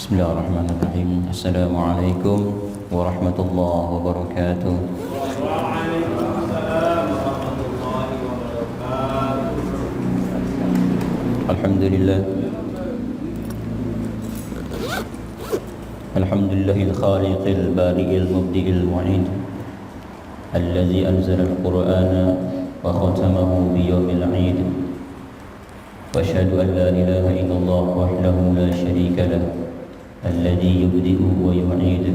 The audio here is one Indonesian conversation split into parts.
Bismillahirrahmanirrahim. Assalamualaikum warahmatullahi wabarakatuh. Waalaikumsalam warahmatullahi wabarakatuh. Alhamdulillah. Alhamdulillahil khaliqil bari'il mubdi'il mu'id alladzi anzala al-Qur'ana wa khatamahu bi yawmil 'id. Wa asyhadu an la ilaha illallah wahdahu la syarika lahu الذي يبدئ ويعيد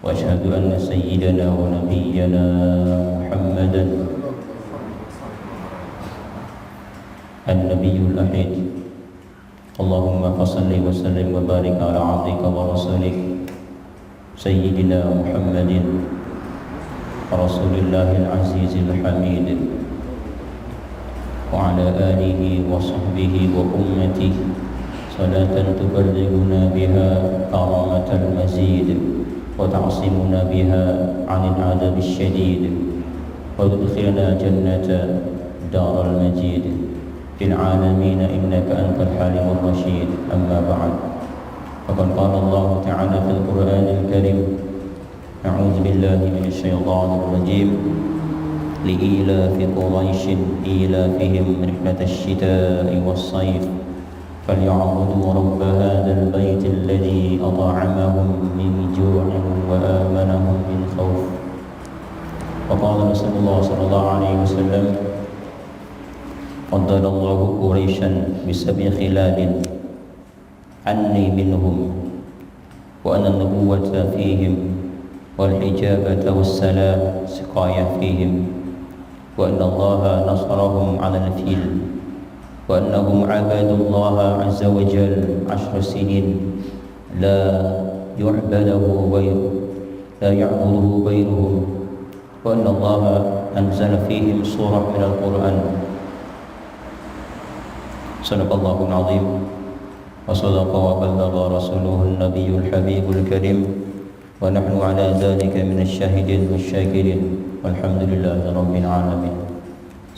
وأشهد أن سيدنا ونبينا محمدا النبي الأحيد اللهم فصل وسلم وبارك على عبدك ورسولك سيدنا محمد رسول الله العزيز الحميد وعلى آله وصحبه وأمته صلاة تبلغنا بها كرامة المزيد وتعصمنا بها عن العذاب الشديد وتدخلنا جنة دار المجيد في العالمين إنك أنت الحليم الرشيد. أما بعد فقد قال الله تعالى في القرآن الكريم أعوذ بالله من الشيطان الرجيم لإيلاف قريش إيلافهم رحلة الشتاء والصيف فليعبدوا رب هذا البيت الذي أطعمهم من جوع وآمنهم من خوف. وقال رسول الله صلى الله عليه وسلم فضل الله قريشا بسبع خلال أني منهم وأن النبوة فيهم والحجابة والسلام سقايا فيهم وأن الله نصرهم على الفيل وأنهم عبادوا الله عز وجل 10 سنين لا يعبده غيرهم وأن الله أنزل فيهم سورة من القرآن. صدق الله العظيم وصدق وبلغ رسوله النبي الحبيب الكريم ونحن على ذلك من الشاهدين والشاكرين والحمد لله رب العالمين.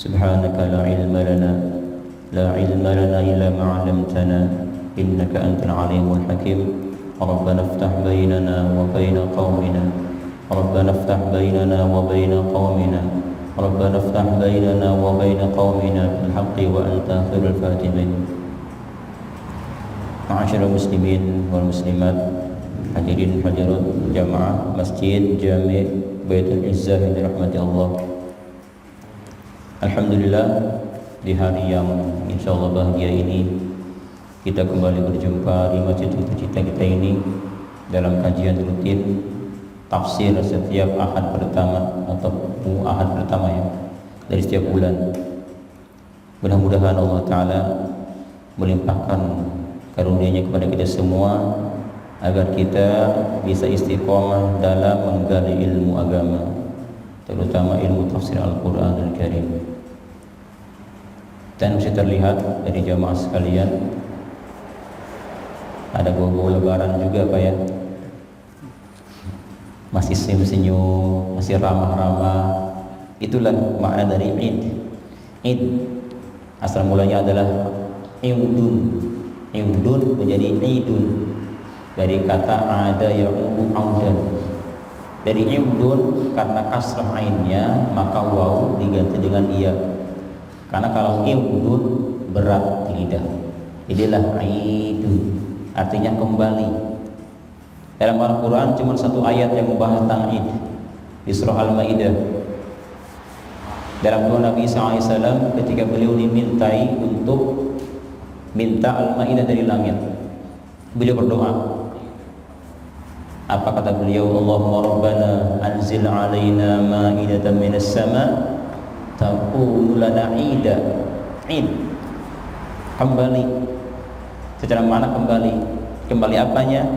سبحانك لا علم لنا إلا ما علمتنا إنك أنت العليم الحكيم. ربنا افتح بيننا وبين قومنا ربنا افتح بيننا وبين قومنا ربنا افتح بيننا وبين قومنا بالحق وأنت خير الفاتحين. Ma'asyiral muslimin wal muslimat, hadirin hadirat jamaah Masjid Jami' Baitul Izzah yang dirahmati Allah. Alhamdulillah, di hari yang insyaallah bahagia ini kita kembali berjumpa di masjid tercinta kita ini dalam kajian rutin tafsir setiap ahad pertama atau ahad pertama ya dari setiap bulan. Mudah-mudahan Allah Ta'ala melimpahkan karunia-Nya kepada kita semua agar kita bisa istiqomah dalam menggali ilmu agama, terutama ilmu tafsir Al-Quran Al-Karim. Dan masih terlihat dari jamaah sekalian ada bau-bau lebaran juga Pak ya. Masih senyum-senyum, masih ramah-ramah. Itulah makna dari Id. Id asal mulanya adalah Iudun. Iudun menjadi Idun dari kata ada ya'udu audan. Dari Iudun karena kasrah ainnya maka waw diganti dengan iya. Karena kalau iudun berat di lidah, inilah idun, artinya kembali. Dalam Al-Quran cuma satu ayat yang membahas tentang id di surah Al-Maidah. Dalam doa Nabi SAW ketika beliau dimintai untuk minta Al-Maidah dari langit, beliau berdoa. Apa kata beliau? Allahumma rabbana anzil alaina ma'idatan minas sama' takunu lana ida. Id kembali, secara mana kembali apanya?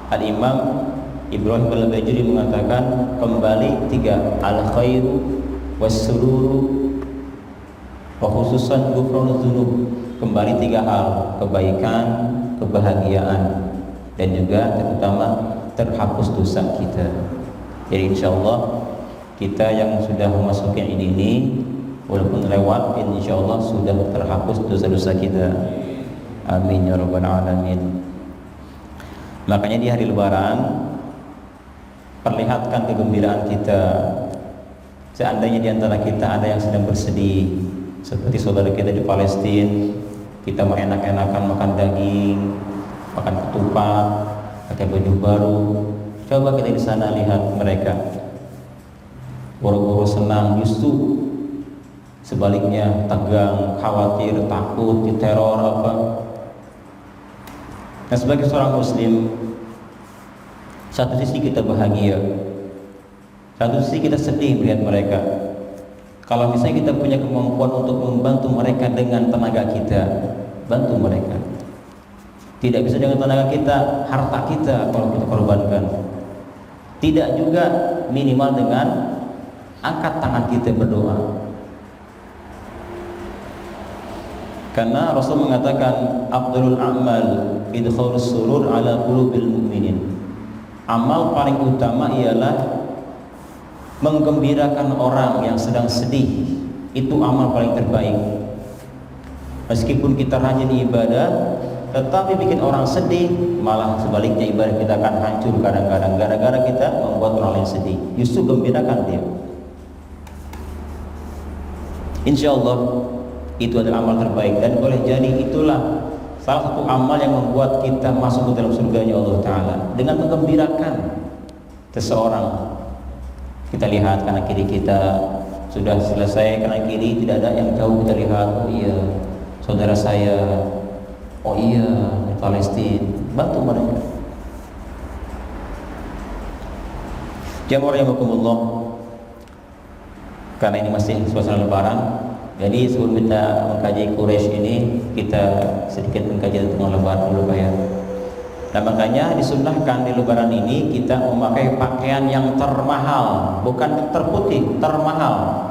Al-Imam Ibrahim Al-Bajuri mengatakan kembali 3, al-khairu was-sururu wa khususan ghufranuz dzunub. Kembali 3 hal, kebaikan, kebahagiaan, dan juga terutama terhapus dosa kita. Jadi insyaallah kita yang sudah memasuki ini walaupun lewat, insyaallah sudah terhapus dosa-dosa kita. Amin ya rabbal alamin. Makanya di hari Lebaran perlihatkan kegembiraan kita. Seandainya di antara kita ada yang sedang bersedih, seperti saudara kita di Palestina, kita enak-enakan makan daging, makan ketupat, pakai baju baru. Coba kita di sana lihat mereka boro-boro senang, justru sebaliknya tegang, khawatir, takut, diteror apa. Nah, sebagai seorang muslim, satu sisi kita bahagia, satu sisi kita sedih melihat mereka. Kalau misalnya kita punya kemampuan untuk membantu mereka dengan tenaga kita, bantu mereka. Tidak bisa dengan tenaga kita, harta kita kalau kita korbankan. Tidak juga minimal dengan angkat tangan kita berdoa. Karena Rasul mengatakan afdhalul a'mal idkhalus surur ala qulubil mu'minin. Amal paling utama ialah menggembirakan orang yang sedang sedih. Itu amal paling terbaik. Meskipun kita rajin ibadah, tetapi bikin orang sedih, malah sebaliknya ibadah kita akan hancur kadang-kadang gara-gara kita membuat orang lain sedih. Justru gembirakan dia. Insyaallah itu adalah amal terbaik, dan boleh jadi itulah salah satu amal yang membuat kita masuk ke dalam surganya Allah Ta'ala, dengan menggembirakan seseorang. Kita lihat kanan kiri kita sudah selesai, kanan kiri tidak ada yang jauh, kita lihat, oh iya saudara saya, oh iya di Palestina, bantu mereka. Jamaah rahimakumullah, karena ini masih suasana Lebaran, jadi sebelum kita mengkaji Quraisy ini, kita sedikit mengkaji tentang Lebaran dulu ya. Nah, makanya disunnahkan di Lebaran ini kita memakai pakaian yang termahal, bukan terputih, termahal.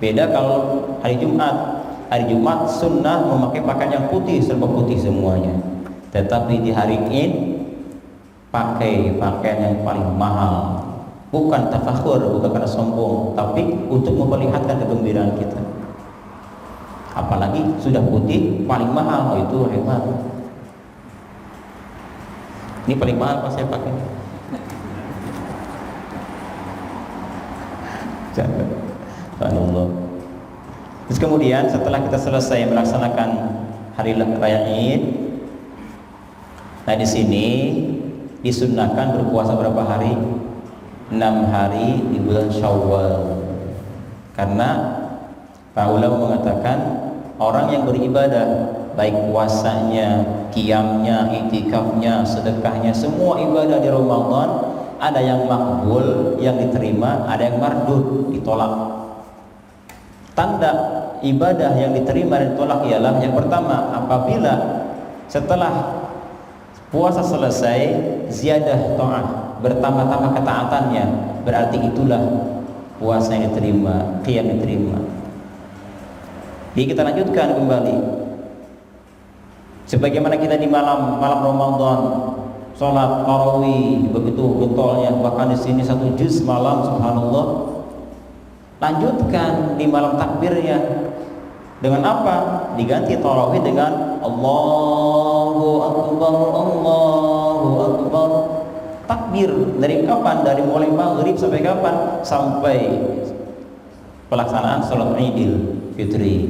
Beda kalau hari Jumat. Hari Jumat sunnah memakai pakaian yang putih, serba putih semuanya. Tetapi di hari Id pakai pakaian yang paling mahal. Bukan tafakhur, bukan karena sombong, tapi untuk memperlihatkan kegembiraan kita. Apalagi sudah putih paling mahal, oh itu hebat. Ini paling mahal pas saya pakai. Subhanallah. Terus kemudian setelah kita selesai melaksanakan hari raya Id, nah di sini disunnahkan berpuasa berapa hari? 6 hari di bulan Syawal. Karena para ulama mengatakan orang yang beribadah, baik puasanya, qiyamnya, iktikafnya, sedekahnya, semua ibadah di Ramadan, ada yang makbul, yang diterima, ada yang mardud, ditolak. Tanda ibadah yang diterima dan ditolak ialah yang pertama, apabila setelah puasa selesai ziyadah ta'ah, bertambah-tambah ketaatannya, berarti itulah puasa yang diterima, qiyam diterima. Jadi kita lanjutkan kembali. Sebagaimana kita di malam Ramadan salat tarawih begitu getolnya, bahkan di sini 1 juz malam, subhanallah. Lanjutkan di malam takbirnya dengan apa? Diganti tarawih dengan Allahu Akbar, Allahu Akbar. Takbir dari kapan? Dari mulai maghrib sampai kapan? Sampai pelaksanaan salat Idul Fitri.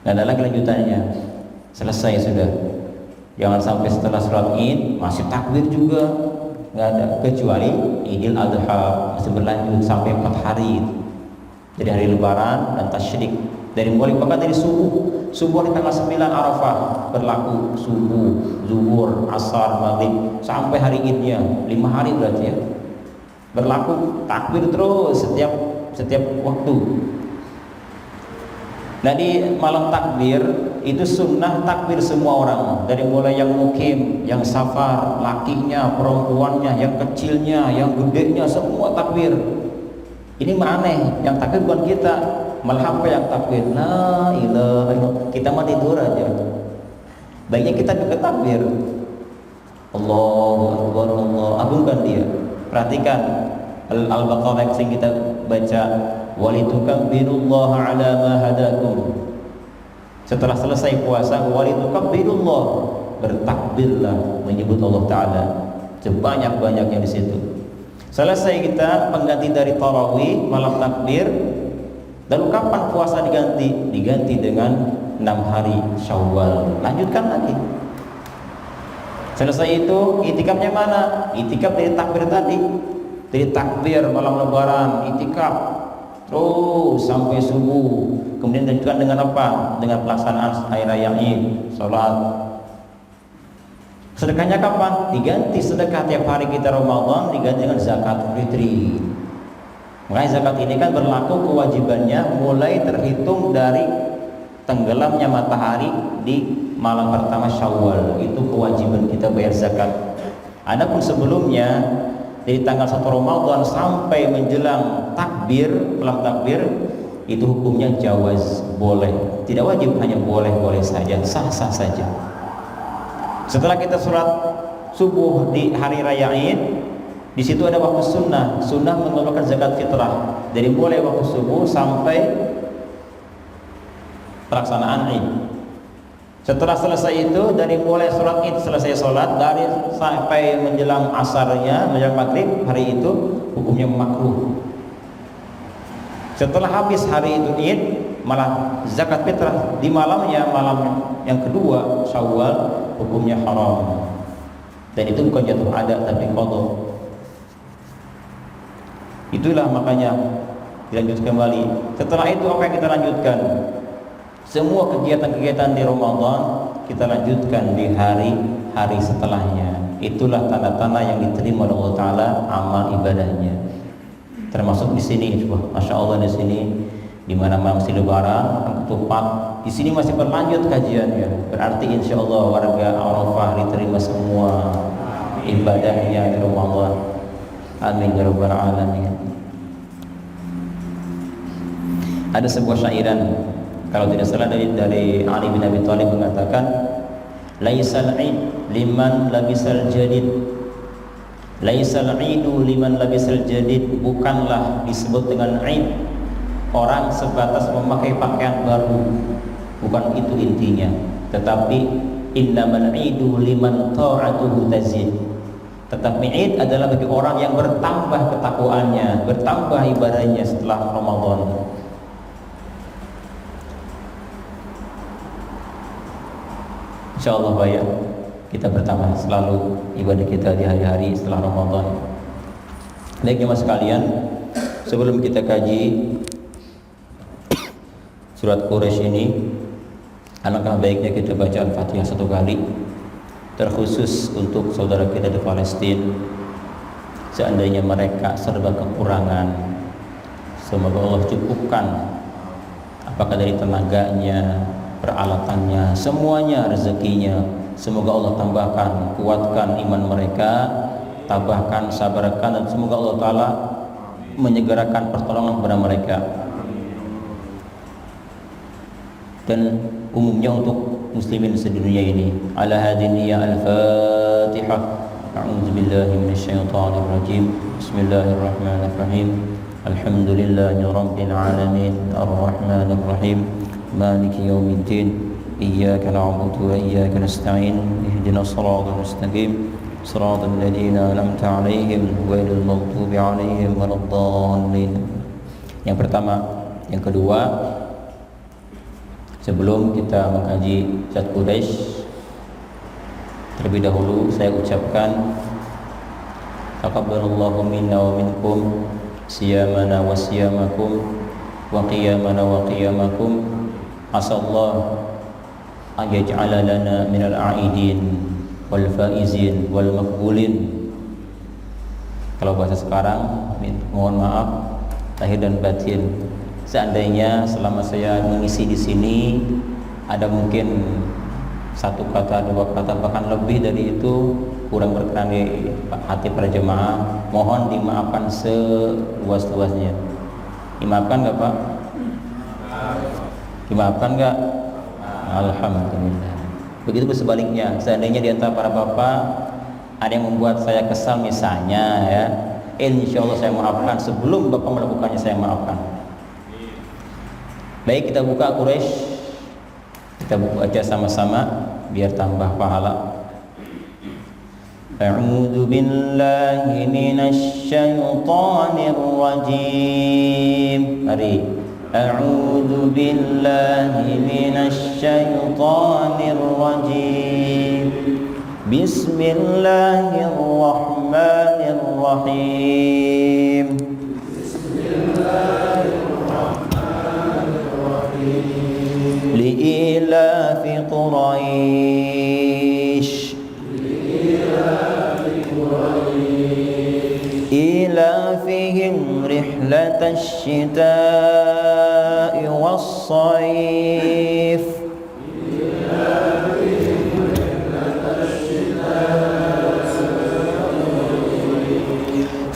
Nggak ada lagi lanjutannya. Selesai sudah. Jangan sampai setelah salat Id masih takbir juga. Nggak ada, kecuali Idul Adha masih berlanjut sampai 4 hari. Jadi hari Lebaran dan Tasyrik. Dari mulai bahkan dari subuh di tanggal 9 Arafah berlaku, subuh, zuhur, asar, maghrib sampai hari Idnya 5 hari berarti ya. Berlaku takbir terus setiap waktu. Nah, di malam takbir itu sunnah takbir semua orang, dari mulai yang mukim, yang safar, lakinya, perempuannya, yang kecilnya, yang gedenya, semua takbir. Ini mah aneh, yang takbir bukan kita, malah apa yang takbir? La ilaha illallah. Kita mah tidur aja. Baiknya kita juga takbir. Allahu Akbar, Allah, agungkan dia. Perhatikan Al-Baqarah yang kita baca, walitukabbirullaha ala ma hadakum. Setelah selesai puasa, walitukabbirullaha, bertakbirlah menyebut Allah Ta'ala sebanyak-banyaknya di situ. Selesai kita pengganti dari tarawih malam takbir. Lalu kapan puasa diganti? Diganti dengan 6 hari Syawal. Lanjutkan lagi. Selesai itu itikafnya mana? Itikaf dari takbir tadi. Dari takbir malam lebaran, itikaf terus sampai subuh. Kemudian dilanjutkan dengan apa? Dengan pelaksanaan hari raya Id, salat. Sedekahnya kapan? Diganti sedekah tiap hari kita Ramadan diganti dengan zakat fitri. Makanya zakat ini kan berlaku kewajibannya mulai terhitung dari tenggelamnya matahari di malam pertama Syawal. Itu kewajiban kita bayar zakat. Adapun sebelumnya dari tanggal 1 Ramadan sampai menjelang takbir, malam takbir, itu hukumnya jawaz, boleh. Tidak wajib, hanya boleh-boleh saja, sah-sah saja. Setelah kita sholat subuh di hari raya Id, di situ ada waktu sunnah. Sunnah mengeluarkan zakat fitrah dari mulai waktu subuh sampai pelaksanaan Id. Setelah selesai itu, dari mulai sholat Id selesai sholat, dari sampai menjelang asarnya, menjelang maghrib, hari itu hukumnya makruh. Setelah habis hari itu Id, malah zakat fitrah di malamnya, malam yang kedua Syawal, hukumnya haram. Dan itu bukan jatuh ada, tapi qadha. Itulah makanya dilanjutkan kembali. Setelah itu apa yang kita lanjutkan? Semua kegiatan-kegiatan di Ramadan kita lanjutkan di hari-hari setelahnya. Itulah tanda-tanda yang diterima oleh Allah Ta'ala amal ibadahnya. Termasuk di sini, masya Allah di sini, di mana masih Lebaran, ketupat, di sini masih berlanjut kajiannya. Berarti insya Allah warga Arafah diterima semua ibadahnya di Ramadan. Amin ya rabbal alamin. Ada sebuah syairan, kalau tidak salah dari Ali bin Abi Thalib mengatakan, laisal id liman labisal jadid, laisal idu liman labisal jadid, bukanlah disebut dengan id orang sebatas memakai pakaian baru, bukan itu intinya. Tetapi innamal idu liman ta'atuhu tazid, tetapi Id adalah bagi orang yang bertambah ketakwaannya, bertambah ibadahnya setelah Ramadan. Insyaallah baik, kita bertambah selalu ibadah kita di hari-hari setelah Ramadan. Baik jemaah sekalian, sebelum kita kaji surat Quraisy ini, alangkah baiknya kita baca Al-Fatihah 1 kali, terkhusus untuk saudara kita di Palestina. Seandainya mereka serba kekurangan, semoga Allah cukupkan, apakah dari tenaganya, peralatannya, semuanya, rezekinya. Semoga Allah tambahkan, kuatkan iman mereka, tambahkan, sabarkan, dan semoga Allah Ta'ala menyegerakan pertolongan kepada mereka. Dan umumnya untuk muslimin sedunia ini. Ala hadhihi al-Fatihah. A'udzu billahi minasyaitonir rajim. Bismillahirrahmanirrahim. Alhamdulillahi rabbil alamin. Arrahmanir rahim. Maliki yaumiddin. Iyyaka na'budu wa iyyaka nasta'in. Ihdinas siratal mustaqim. Siratal ladzina an'amta 'alaihim ghairil maghdubi 'alaihim waladdallin. Yang pertama, yang kedua, sebelum kita mengkaji surat Quraisy, terlebih dahulu saya ucapkan taqabbalallahu minna wa minkum siyamana wa siyamakum wa qiyamana wa qiyamakum. Asallahu an yaj'ala lana minal a'idin wal faizin wal makbulin. Kalau bahasa sekarang, mohon maaf lahir dan batin. Seandainya selama saya mengisi di sini ada mungkin 1 kata, 2 kata, bahkan lebih dari itu kurang berkenan di hati para jemaah, mohon dimaafkan seluas-luasnya. Dimaafkan nggak Pak? Dimaafkan nggak? Alhamdulillah. Begitu pun sebaliknya, seandainya di antara para bapak ada yang membuat saya kesal misalnya, ya, insya Allah saya maafkan. Sebelum bapak melakukannya saya maafkan. Baik, kita buka Quraisy. Kita baca sama-sama. biar tambah pahala. A'udzu billahi minasy syaithanir rajim. Mari. A'udzu billahi minasy syaithanir rajim. Bismillahirrahmanirrahim. Li'ilafi Quraisy إيلافهم رحلة الشتاء والصيف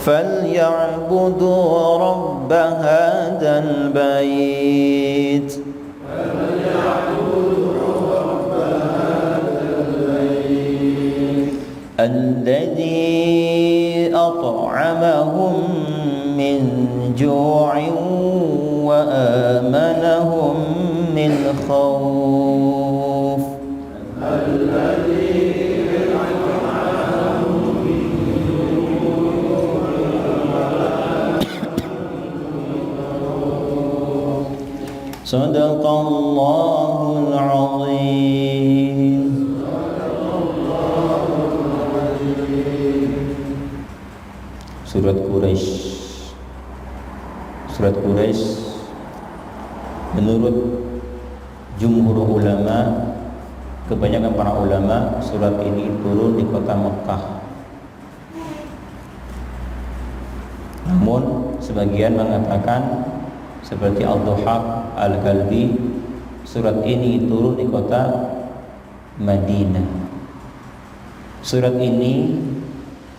فليعبدوا رب هذا البيت الذي أطعمهم من جوع وآمنهم من خوف. صدق الله العظيم. Surat Quraisy. Surat Quraisy menurut jumhur ulama, kebanyakan para ulama, surat ini turun di kota Mekah. Namun sebagian mengatakan seperti Al-Duhaq Al-Kalbi, surat ini turun di kota Madinah. Surat ini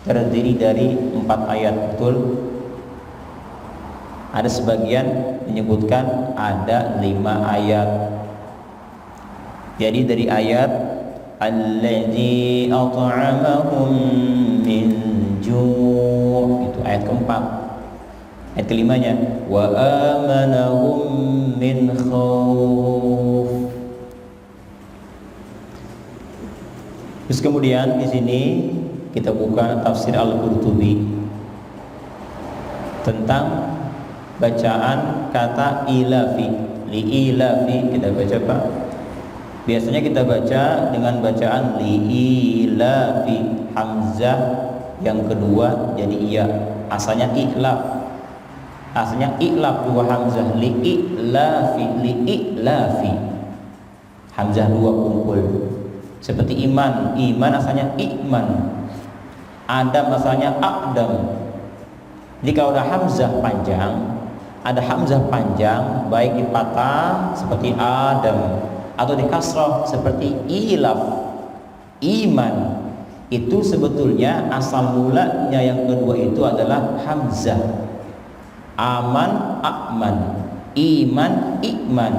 terdiri dari 4 ayat, betul? Ada sebagian menyebutkan ada 5 ayat. Jadi dari ayat Allazi at'amahum min ju', itu ayat keempat. Ayat kelimanya wa amanahum min khauf. Terus kemudian di sini kita buka tafsir Al-Qurtubi tentang bacaan kata ilafi. Li-ilafi kita baca apa? Biasanya kita baca dengan bacaan li-ilafi, hamzah yang kedua jadi iya. Asalnya i'laf. Asalnya i'laf dua hamzah, li-ilafi, li-ilafi. Hamzah dua kumpul. Seperti iman, iman asalnya iman. Adam asalnya Adam. Jadi kalau ada hamzah panjang, baik di patah seperti Adam atau di kasrah seperti ilaf, iman, itu sebetulnya asal mulanya yang kedua itu adalah hamzah. Aman, akman, iman, ikman,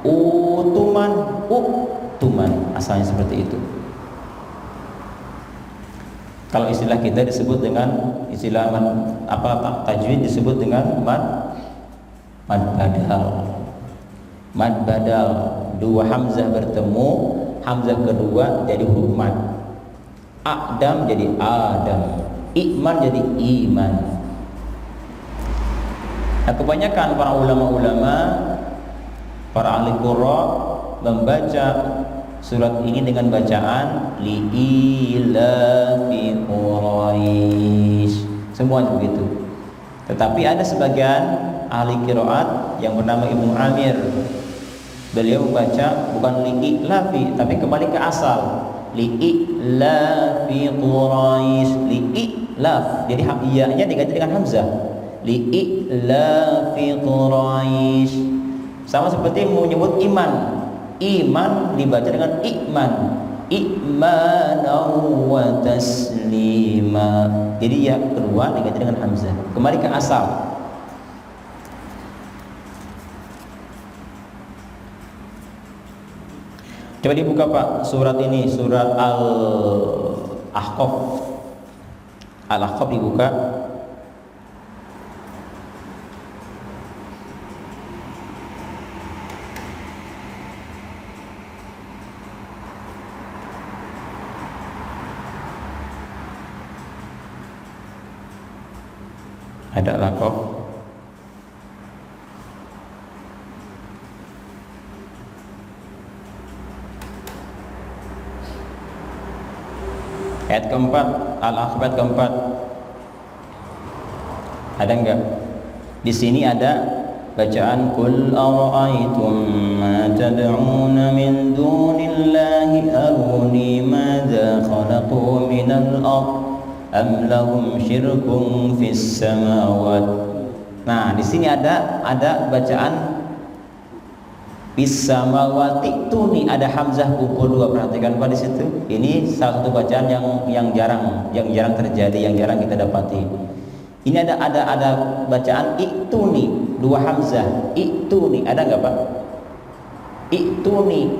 utuman, uktuman, asalnya seperti itu. Kalau istilah kita disebut dengan istilah tajwid disebut dengan mad badal. Mad badal, dua hamzah bertemu, hamzah kedua jadi huruf mad. Adam jadi Adam, Iman jadi iman. Nah, kebanyakan para ulama-ulama, para ahli qurra membaca surat ini dengan bacaan li'ilafi Quraisy. Semuanya begitu. Tetapi ada sebagian ahli qiraat yang bernama Ibnu Amir. Beliau membaca bukan li'ilafi tapi kembali ke asal. Li'ilafi Quraisy, li'ilaf. Jadi iya-nya diganti dengan hamzah. Li'ilafi Quraisy. Sama seperti menyebut iman. Iman dibaca dengan ikman, ikmanan wa taslima. Jadi ya kedua diganti dengan hamzah. Kembali ke asal. Coba dibuka Pak surat ini, surat Al-Ahqaf. Al-Ahqaf dibuka. Ada lakof. Ayat keempat, Al-Akhbat keempat. Ada enggak? Di sini ada bacaan Qul ara'aytum ma tad'una min dunillahi aruni madza khalaqu minal ard am lahum syirkun fis samawat. Nah, di sini ada bacaan fis samawati tuni, ada hamzah pukul 2. Perhatikan Pak di situ. Ini salah satu bacaan yang jarang terjadi, yang jarang kita dapati. Ini ada bacaan ituni, 2 hamzah. Ituni, ada enggak Pak? Ituni.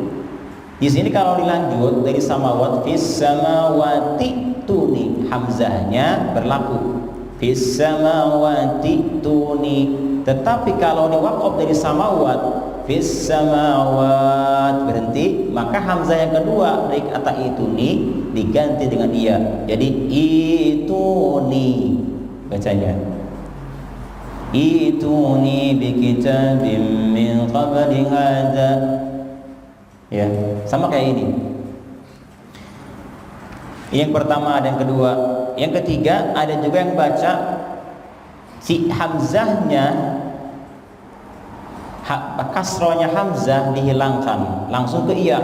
Di sini kalau dilanjut dari samawat, fis samawati tuni, hamzahnya berlaku. Fis samawati tuni. Tetapi kalau diwaqaf dari samawat, fis samawat, berhenti, maka hamzah yang kedua dari kata ituni diganti dengan iya. Jadi ituni bacanya. Ituni bikitabim min qabli hadza. Ya, sama kayak ini. Yang pertama ada yang kedua. Yang ketiga ada juga yang baca si hamzahnya, kasrohnya hamzah dihilangkan, langsung ke iya.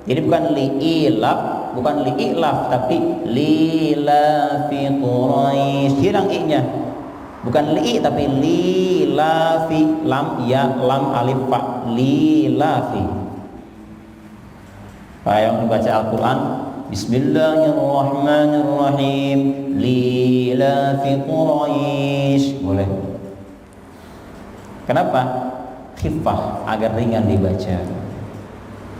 Jadi bukan li'ilaf, tapi lilafi Quraisy. Hilang i-nya. Bukan li tapi lilafi, lam ya lam alif fa, lilafi. Pak yang membaca Al-Qur'an, Bismillahirrahmanirrahim, lilafi Quraisy. Boleh. Kenapa? Khifah, agar ringan dibaca.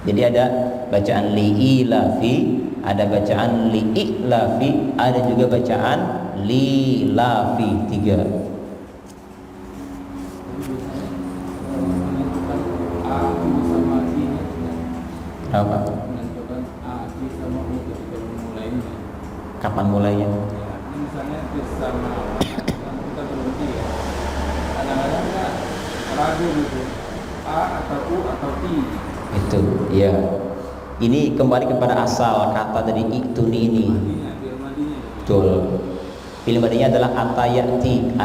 Jadi ada bacaan li'ilafi, ada bacaan li'ilafi, ada juga bacaan lilafi, 3. Apa? Kapan mulainya? Misalnya bersama kita berhenti ya. Kadang-kadang kan ragu gitu. A atau U atau I. Itu, ya. Ini kembali kepada asal kata dari ituni ini. Betul. Fi'il madinya adalah atayati.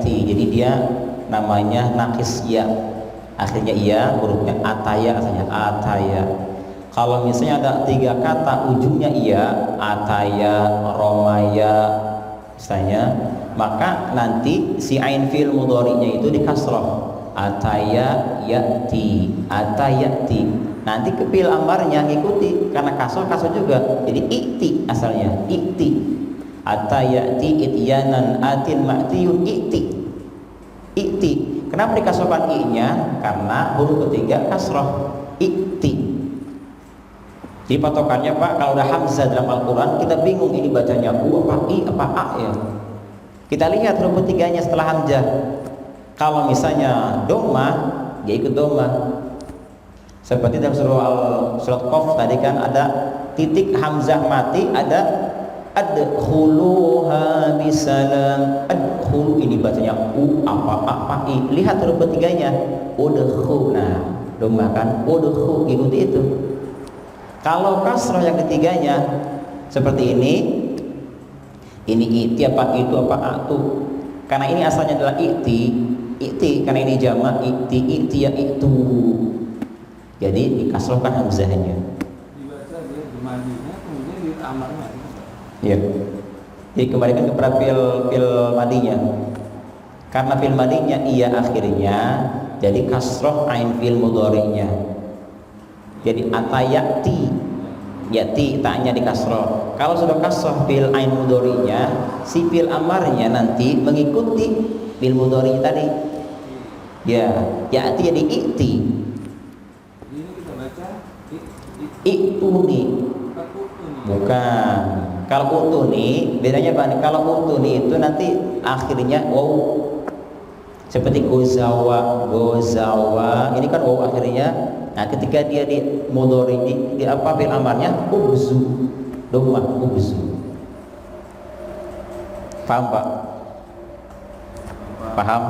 Jadi dia namanya nakis ya. Akhirnya iya, hurufnya ataya, asalnya ataya. Kalau misalnya ada 3 kata ujungnya iya, ataya, romaya, misalnya, maka nanti si ain fi'il mudhari'nya itu dikasroh. Ataya yati, atayati. Nanti ke fi'il amarnya ngikuti karena kasroh juga. Jadi ikti asalnya, ikti. Atayati ityanan atin ma'tiyun ikti. Ikti. Kenapa dikasrohkan i-nya? Karena huruf ketiga kasroh, ikti. Jadi patokannya Pak, kalau ada hamzah dalam Al-Quran kita bingung ini bacanya u apa i apa a ya. Kita lihat huruf ketiganya setelah hamzah. Kalau misalnya doma, dia ikut doma. Seperti dalam surat Qaf tadi kan ada titik hamzah mati, ada adkhuluha bisalam. Adkhulu ini bacanya u apa i. Lihat huruf ketiganya, udkhul. Nah, doma kan, udkhul, ikuti itu. Kalau kasroh yang ketiganya seperti ini iti apa itu apa atu. Karena ini asalnya adalah iti karena ini jamak iti ya itu. Jadi dikasrohkan hamzahnya. Dibaca dia di madinya, kemudian di amarnya. Ya. Jadi kembalikan kepada fil madinya. Karena fil madinya iya akhirnya, jadi kasroh ain fil mudhari'nya. Jadi atayati, yati taknya di kasroh. Kalau sudah kasroh fil ain mudhari'nya, si fil amarnya nanti mengikuti fil mudhari tadi. Ya, yati jadi ikti. Ini kita baca Ituni. Bukan. Kalau utuni bedanya apa? Kalau utuni itu nanti akhirnya wow. Seperti gozawa, ini kan wow akhirnya. Nah, ketika dia di mudhari di apa fil amarnya ubzu, dhamma ubzu. Paham Pak? Paham?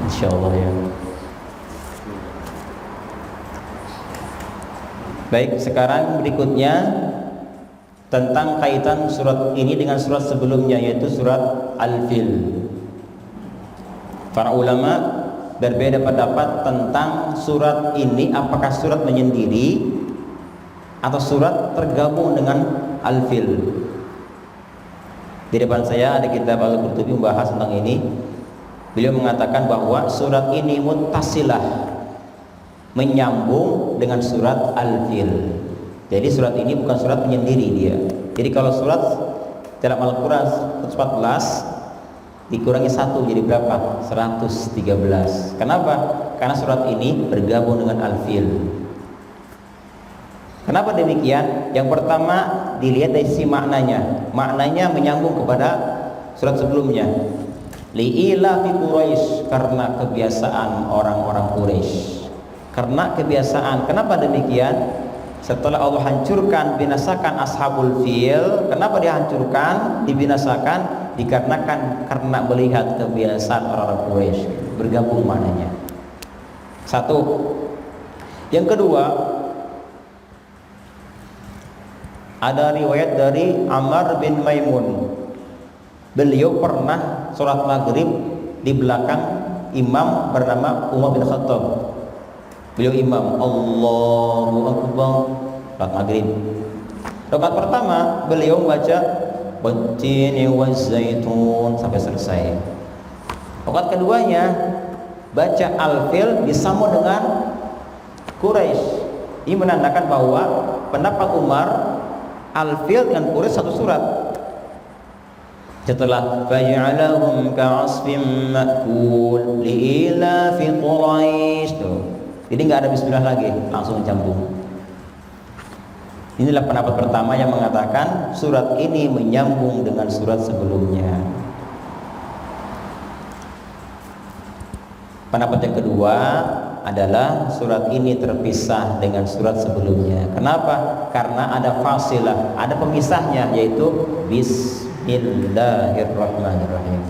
Insyaallah ya. Baik, sekarang berikutnya tentang kaitan surat ini dengan surat sebelumnya, yaitu surat Al-Fil. Para ulama berbeda pendapat tentang surat ini, apakah surat menyendiri atau surat tergabung dengan Al-Fil. Di depan saya ada kitab Al-Qurtubi membahas tentang ini. Beliau mengatakan bahwa surat ini muttasilah, menyambung dengan surat Al-Fil. Jadi surat ini bukan surat menyendiri dia. Jadi kalau surat dalam Al-Quran 114 dikurangi 1 jadi berapa? 113. Kenapa? Karena surat ini bergabung dengan Al-Fil. Kenapa demikian? Yang pertama dilihat dari sisi maknanya. Maknanya menyambung kepada surat sebelumnya. Li'ilafi Quraisy, karena kebiasaan orang-orang Quraisy. Karena kebiasaan. Kenapa demikian? Setelah Allah hancurkan, binasakan ashabul fil, kenapa dihancurkan, dibinasakan? Dikarenakan karena melihat kebiasaan orang-orang Quraisy. Bergabung maknanya. Satu. Yang kedua, ada riwayat dari Ammar bin Maimun. Beliau pernah sholat maghrib di belakang imam bernama Umar bin Khattab. Beliau imam, Allahu Akbar, sholat maghrib. Rakaat pertama beliau membaca Wattini wazzaitun sampai selesai. Rakaat keduanya baca Al-Fil disambung dengan Quraisy. Ini menandakan bahwa pendapat Umar Al-Fil dengan Quraisy satu surat. Setelah faj'alahum ka'asfin ma'kul li'ilafi Quraisy tuh. Jadi nggak ada bismillah lagi, langsung campur. Inilah pendapat pertama yang mengatakan surat ini menyambung dengan surat sebelumnya. Pendapat yang kedua adalah surat ini terpisah dengan surat sebelumnya. Kenapa? Karena ada fasilah, ada pemisahnya, yaitu Bismillahirrahmanirrahim.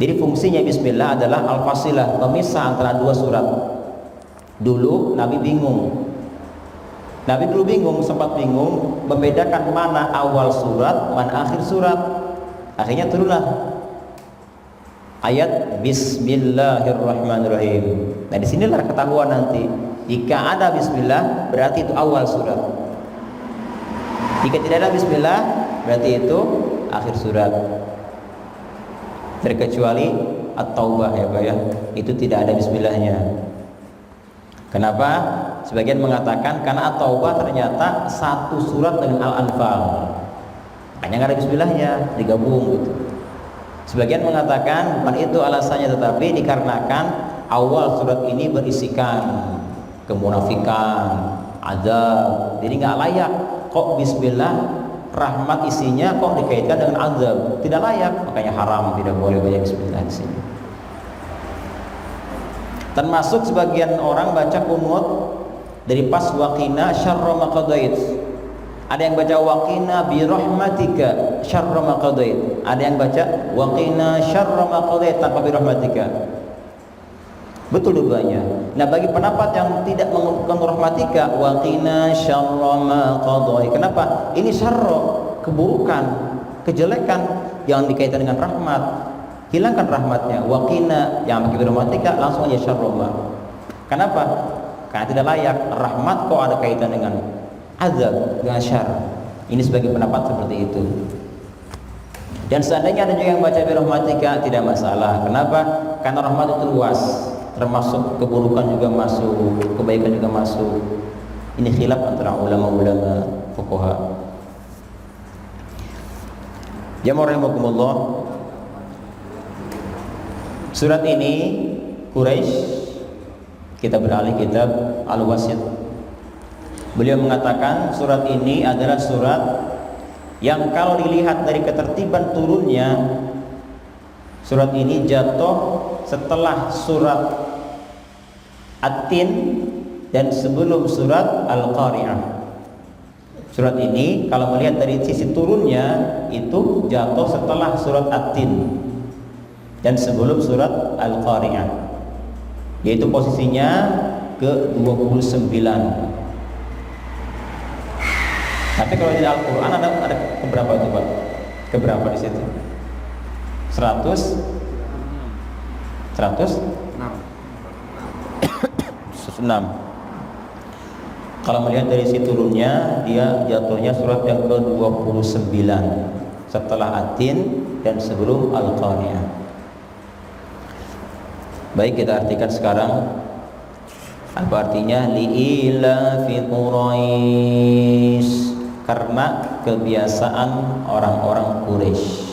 Jadi fungsinya bismillah adalah al-fasilah, pemisah antara dua surat. Dulu Nabi bingung. Sempat bingung membedakan mana awal surat, mana akhir surat. Akhirnya turunlah ayat Bismillahirrahmanirrahim. Nah, disinilah ketahuan nanti. Jika ada bismillah, berarti itu awal surat. Jika tidak ada bismillah, berarti itu akhir surat. Terkecuali At-Taubah ya Pak ya, itu tidak ada bismillahnya. Kenapa? Sebagian mengatakan karena At-Taubah ternyata satu surat dengan Al-Anfal, hanya nggak ada bismillahnya, digabung gitu. Sebagian mengatakan bukan itu alasannya, tetapi dikarenakan awal surat ini berisikan kemunafikan, azab, jadi nggak layak kok bismillah rahmat isinya kok dikaitkan dengan azab, tidak layak, makanya haram, tidak boleh banyak bismillah di sini. Termasuk sebagian orang baca kunut dari pas waqina syarra ma qadait. Ada yang baca waqina bi rahmatika syarra ma qadait. Ada yang baca waqina syarra ma qadait tanpa bi rahmatika. Betul dua-duanya. Nah, bagi pendapat yang tidak mengumpulkan rahmatika waqina syarra ma qadait. Kenapa? Ini syarra, keburukan, kejelekan yang dikaitkan dengan rahmat. Hilangkan rahmatnya. Waqina yang pakai rahmatika langsung aja syarra ma. Kenapa? Karena tidak layak. Rahmat kok ada kaitan dengan azab, dengan syar. Ini sebagai pendapat seperti itu. Dan seandainya ada juga yang baca bi rahmatika, tidak masalah. Kenapa? Karena rahmat itu luas, termasuk keburukan juga masuk, kebaikan juga masuk. Ini khilaf antara ulama-ulama fuqaha. Jamaah rahimakumullah. Surat ini Quraisy, kita beralih kitab Al-Wasit. Beliau mengatakan surat ini adalah surat yang kalau dilihat dari ketertiban turunnya, surat ini jatuh setelah surat At-Tin dan sebelum surat Al-Qari'ah. Surat ini kalau melihat dari sisi turunnya itu jatuh setelah surat At-Tin dan sebelum surat Al-Qari'ah, yaitu posisinya ke-29. Tapi kalau di Al-Quran ada keberapa itu Pak? Keberapa di situ? 100? 6. Kalau melihat dari sisi turunnya, dia jatuhnya surat yang ke-29 setelah At-Tin dan sebelum Al-Qari'ah. Baik, kita artikan sekarang apa artinya li'ila fi Quraisy, karena kebiasaan orang-orang Quraisy.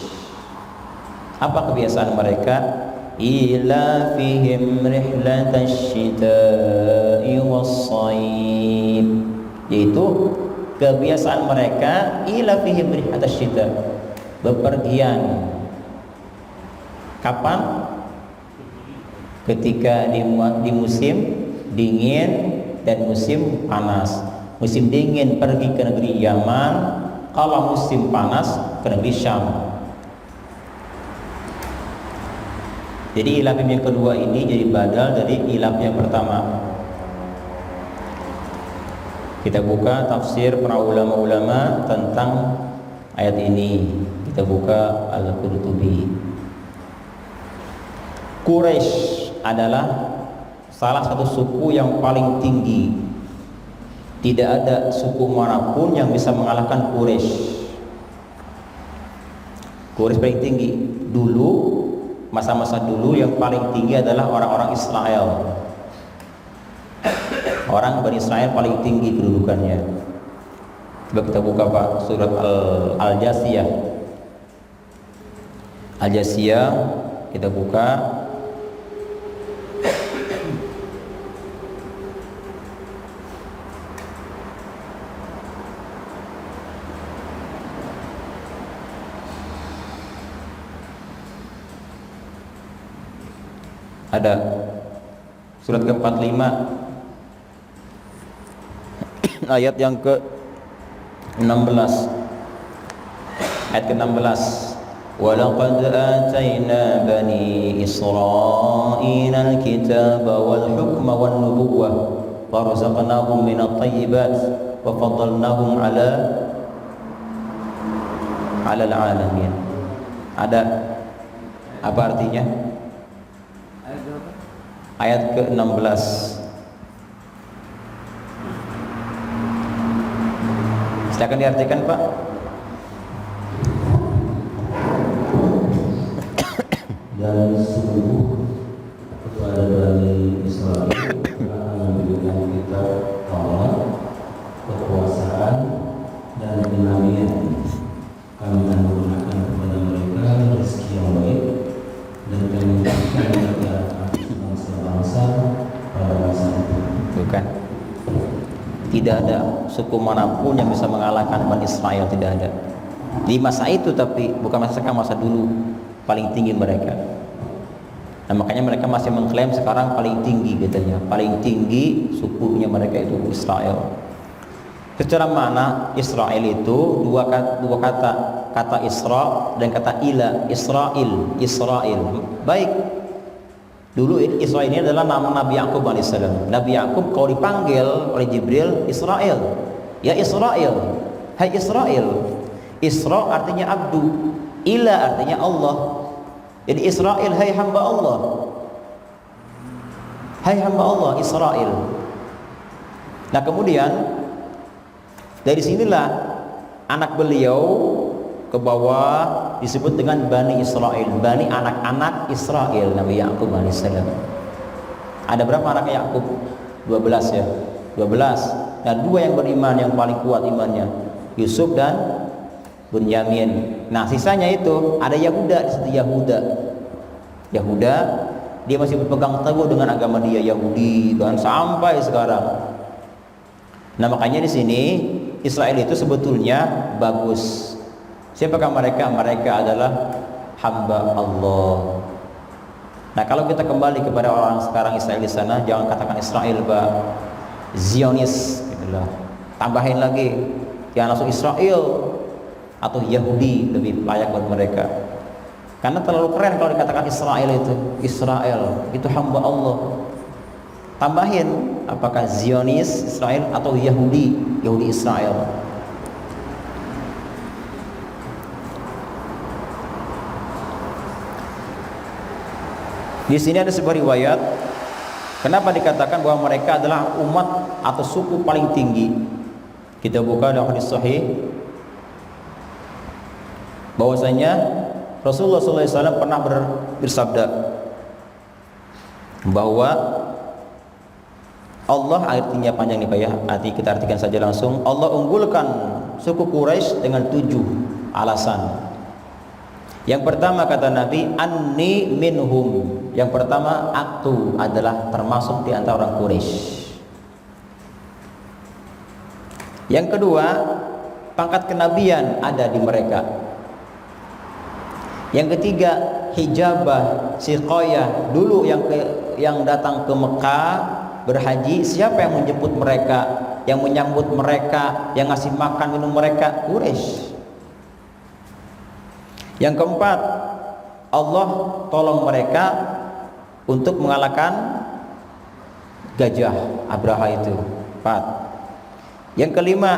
Apa kebiasaan mereka? Ila fihim rihlatash shita'i was-shayf, yaitu kebiasaan mereka ila fihim rihlatash shita', bepergian. Kapan? Ketika di musim dingin dan musim panas. Musim dingin pergi ke negeri Yaman, kalau musim panas ke negeri Syam. Jadi ilaf yang kedua ini jadi badal dari ilaf yang pertama. Kita buka tafsir para ulama-ulama tentang ayat ini. Kita buka Al-Qurtubi. Quraisy adalah salah satu suku yang paling tinggi. Tidak ada suku manapun yang bisa mengalahkan Quraisy. Quraisy paling tinggi. Dulu, masa-masa dulu yang paling tinggi adalah orang-orang Israel. Orang Bani Israel paling tinggi kedudukannya. Coba kita buka Pak surat Al-Jasiyah. Al-Jasiyah kita buka. Ada surat ke-45 ayat yang ke-16. Ayat ke-16. Walaqad atayna bani Israila al-kitaba wal hukma wan nubuwwah wa razaqnahum minat thayyibat wa faddalnahum 'ala al-'alamin. Ada apa artinya? Ayat ke-16. Silakan diartikan Pak. Dan sungguh kepada Bani Israel akan memberikan kita Allah, kekuasaan dan kenabian. Kami akan memberikan kepada mereka rezeki yang baik dan kami memberikan mereka bangsa-bangsa pada masa itu. Bukan. Tidak ada suku manapun yang bisa mengalahkan Bani Israel, tidak ada. Di masa itu, tapi bukan masa sekarang, masa dulu paling tinggi mereka. Nah, makanya mereka masih mengklaim sekarang paling tinggi katanya. Paling tinggi sukunya mereka itu Israel. Secara makna Israel itu dua kata Isra dan kata Ila. Israel. Baik. Dulu Israel ini adalah nama Nabi Yakub alaihissalam. Nabi Yakub kalau dipanggil oleh Jibril Israel, ya Israel, hai Israel. Isra artinya abdu, Ila artinya Allah. Jadi Israel, hai hamba Allah, hai hamba Allah, Israel. Nah kemudian dari sinilah anak beliau ke bawah disebut dengan Bani Israel, Bani anak-anak Israel, Nabi Yakub alaihissalam. Ada berapa anak Yakub? 12 ya, 12. Nah dua yang beriman yang paling kuat imannya, Yusuf dan Bunyamin. Nah sisanya itu ada Yahuda di situ. Yahuda dia masih berpegang teguh dengan agama dia Yahudi bahkan sampai sekarang. Nah makanya di sini Israel itu sebetulnya bagus. Siapakah mereka? Mereka adalah hamba Allah. Nah kalau kita kembali kepada orang sekarang Israel di sana, jangan katakan Israel Pak, Zionis, gitulah. Tambahin lagi yang langsung Israel atau Yahudi lebih layak buat mereka. Karena terlalu keren kalau dikatakan Israel itu hamba Allah. Tambahin apakah Zionis Israel atau Yahudi Israel. Di sini ada sebuah riwayat kenapa dikatakan bahwa mereka adalah umat atau suku paling tinggi. Kita buka dalam hadis sahih bahwasanya Rasulullah SAW pernah bersabda bahwa Allah, artinya panjang nih Pak ya, kita artikan saja langsung. Allah unggulkan suku Quraisy dengan 7 alasan. Yang pertama kata Nabi, anni minhum. Yang pertama, aku adalah termasuk di antara orang Quraisy. Yang kedua, pangkat kenabian ada di mereka. Yang ketiga, hijabah, siqayah. Dulu yang datang ke Mekah berhaji, siapa yang menjemput mereka, yang menyambut mereka, yang ngasih makan minum mereka? Quraisy. Yang keempat, Allah tolong mereka untuk mengalahkan gajah Abraha itu. 4. Yang kelima,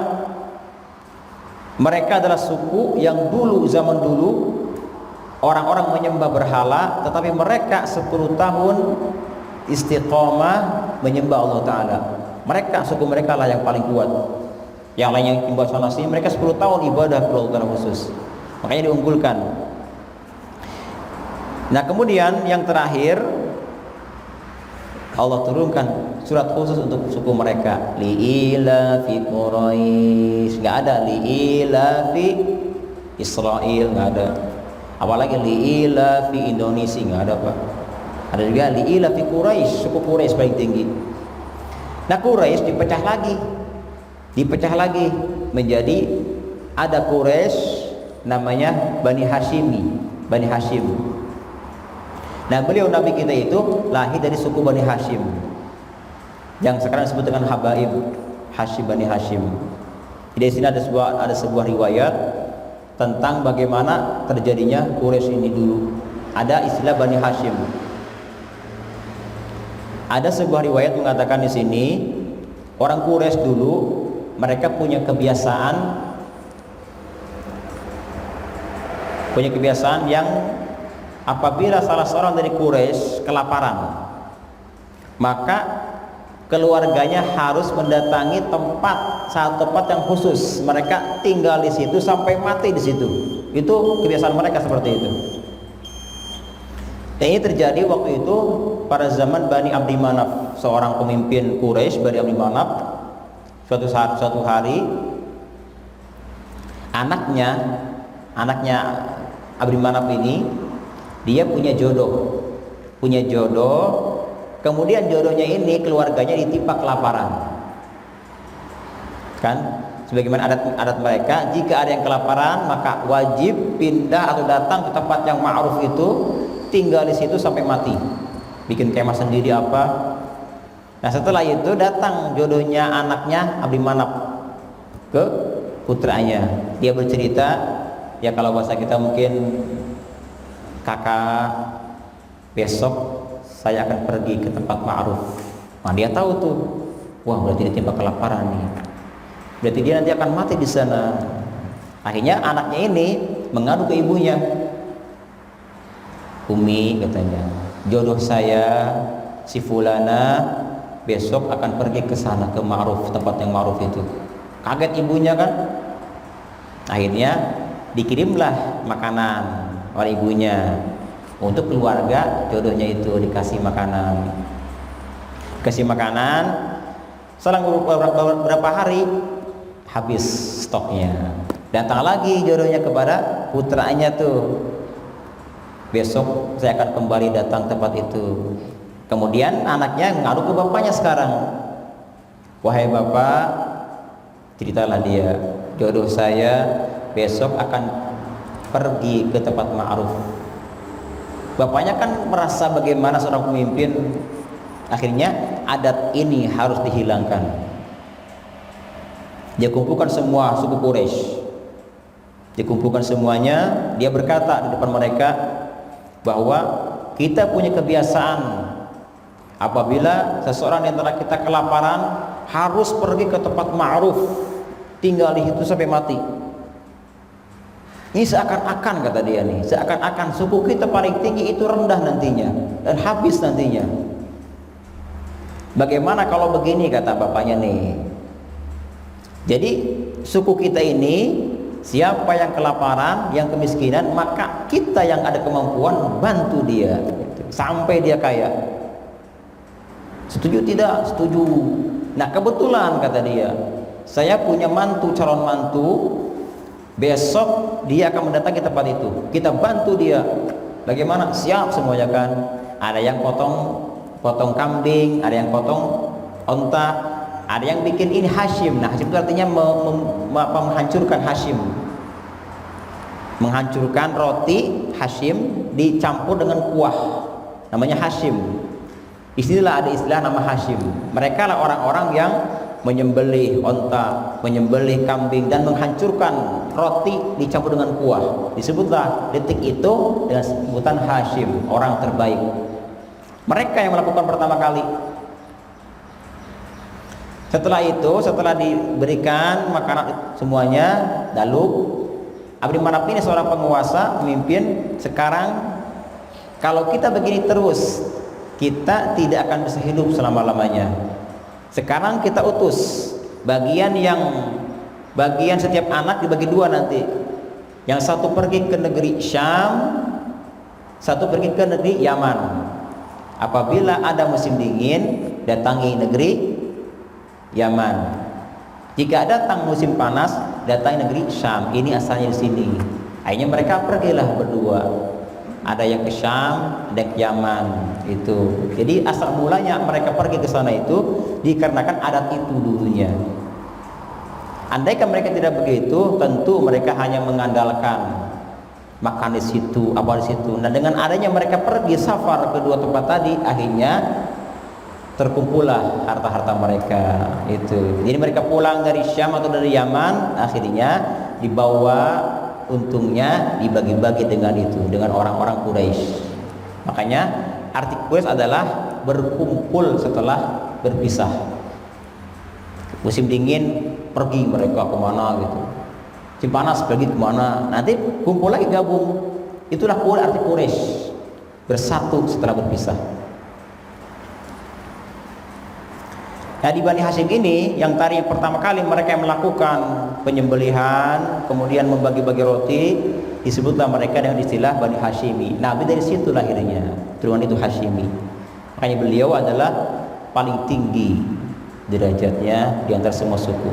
mereka adalah suku yang zaman dulu orang-orang menyembah berhala, tetapi mereka 10 tahun istiqomah menyembah Allah Ta'ala. Suku mereka lah yang paling kuat. Yang lain yang imbah sana sini, mereka 10 tahun ibadah kepada Allah Ta'ala khusus. Makanya diunggulkan. Nah kemudian yang terakhir, Allah turunkan surat khusus untuk suku mereka. Li'ilafi Quraisy. Nggak ada li'ilafi Israel, nggak ada. Apalagi li'ilafi Indonesia, nggak ada Pak. Ada juga li'ilafi Quraisy, suku Quraisy paling tinggi. Nah Quraisy dipecah lagi menjadi ada Quraisy namanya Bani Hashim. Nah beliau Nabi kita itu lahir dari suku Bani Hashim, yang sekarang disebut dengan Habaib Bani Hashim. Di sini ada sebuah riwayat tentang bagaimana terjadinya Quraisy ini dulu. Ada istilah Bani Hashim. Ada sebuah riwayat mengatakan di sini orang Quraisy dulu mereka punya kebiasaan yang apabila salah seorang dari Quraisy kelaparan, maka keluarganya harus mendatangi satu tempat yang khusus. Mereka tinggal di situ sampai mati di situ. Itu kebiasaan mereka seperti itu. Dan ini terjadi waktu itu pada zaman Bani Abdi Manaf, seorang pemimpin Quraisy Bani Abdi Manaf. Suatu hari anaknya Abdi Manaf ini dia punya jodoh, kemudian jodohnya ini keluarganya ditimpa kelaparan, kan? Sebagaimana adat mereka, jika ada yang kelaparan maka wajib pindah atau datang ke tempat yang ma'ruf itu, tinggal di situ sampai mati, bikin kemah sendiri apa. Nah setelah itu datang jodohnya anaknya Abdi Manaf ke putranya. Dia bercerita, ya kalau bahasa kita mungkin, kakak, besok saya akan pergi ke tempat ma'ruf. Nah dia tahu tuh, wah berarti ditimpa kelaparan nih, berarti dia nanti akan mati di sana. Akhirnya anaknya ini mengadu ke ibunya, Umi katanya, jodoh saya si fulana besok akan pergi ke sana, ke ma'ruf, tempat yang ma'ruf itu. Kaget ibunya kan. Akhirnya dikirimlah makanan oleh ibunya untuk keluarga jodohnya itu, dikasih makanan. Selang beberapa hari habis stoknya. Datang lagi jodohnya kepada putranya tuh, besok saya akan kembali datang tempat itu. Kemudian anaknya ngadu ke bapaknya sekarang, wahai bapak, ceritalah dia, jodoh saya besok akan pergi ke tempat ma'ruf. Bapaknya kan merasa bagaimana seorang pemimpin, akhirnya adat ini harus dihilangkan. Dia kumpulkan semua suku Quraisy. Dikumpulkan semuanya, dia berkata di depan mereka bahwa kita punya kebiasaan apabila seseorang di antara kita kelaparan harus pergi ke tempat ma'ruf, tinggal di situ sampai mati. Ini seakan-akan, kata dia nih, seakan-akan suku kita paling tinggi itu rendah nantinya dan habis nantinya. Bagaimana kalau begini, kata bapaknya nih. Jadi suku kita ini, siapa yang kelaparan, yang kemiskinan, maka kita yang ada kemampuan bantu dia sampai dia kaya. Setuju tidak? Setuju. Nah kebetulan, kata dia, saya punya mantu, calon mantu. Besok dia akan mendatangi tempat itu. Kita bantu dia. Bagaimana? Siap semuanya kan. Ada yang potong kambing, ada yang potong onta, ada yang bikin ini Hashim. Nah Hashim itu artinya menghancurkan Hashim. Menghancurkan roti Hashim dicampur dengan kuah. Namanya Hashim. Disinilah ada istilah nama Hashim. Mereka lah orang-orang yang menyembelih onta, menyembelih kambing dan menghancurkan roti dicampur dengan kuah. Disebutlah detik itu dengan sebutan Hashim, orang terbaik. Mereka yang melakukan pertama kali. Setelah itu, setelah diberikan makanan semuanya, lalu Abdi Manaf ini seorang penguasa, pemimpin. Sekarang kalau kita begini terus, kita tidak akan bisa hidup selama-lamanya. Sekarang kita utus bagian setiap anak dibagi dua nanti. Yang satu pergi ke negeri Syam, satu pergi ke negeri Yaman. Apabila ada musim dingin, datangi negeri Yaman. Jika datang musim panas, datangi negeri Syam. Ini asalnya di sini. Akhirnya mereka pergilah berdua. Ada yang ke Syam, ada yang ke Yaman. Itu. Jadi asal mulanya mereka pergi ke sana itu dikarenakan adat itu dulunya. Andaikan mereka tidak begitu, tentu mereka hanya mengandalkan makan di situ, apa di situ. Nah, dengan adanya mereka pergi safar ke dua tempat tadi, akhirnya terkumpullah harta-harta mereka itu. Jadi mereka pulang dari Syam atau dari Yaman, akhirnya dibawa, untungnya dibagi-bagi dengan itu, dengan orang-orang Quraisy. Makanya arti Quraisy adalah berkumpul setelah berpisah. Musim dingin pergi mereka kemana gitu, musim panas pergi kemana, nanti kumpul lagi gabung. Itulah arti Quraisy, bersatu setelah berpisah. Nah di Bani Hashim ini yang tadi pertama kali mereka melakukan penyembelihan, kemudian membagi-bagi roti, disebutlah mereka dengan istilah Bani Hashimi. Nabi dari situ lahirnya, turunan itu Hashimi. Makanya beliau adalah paling tinggi derajatnya di antara semua suku.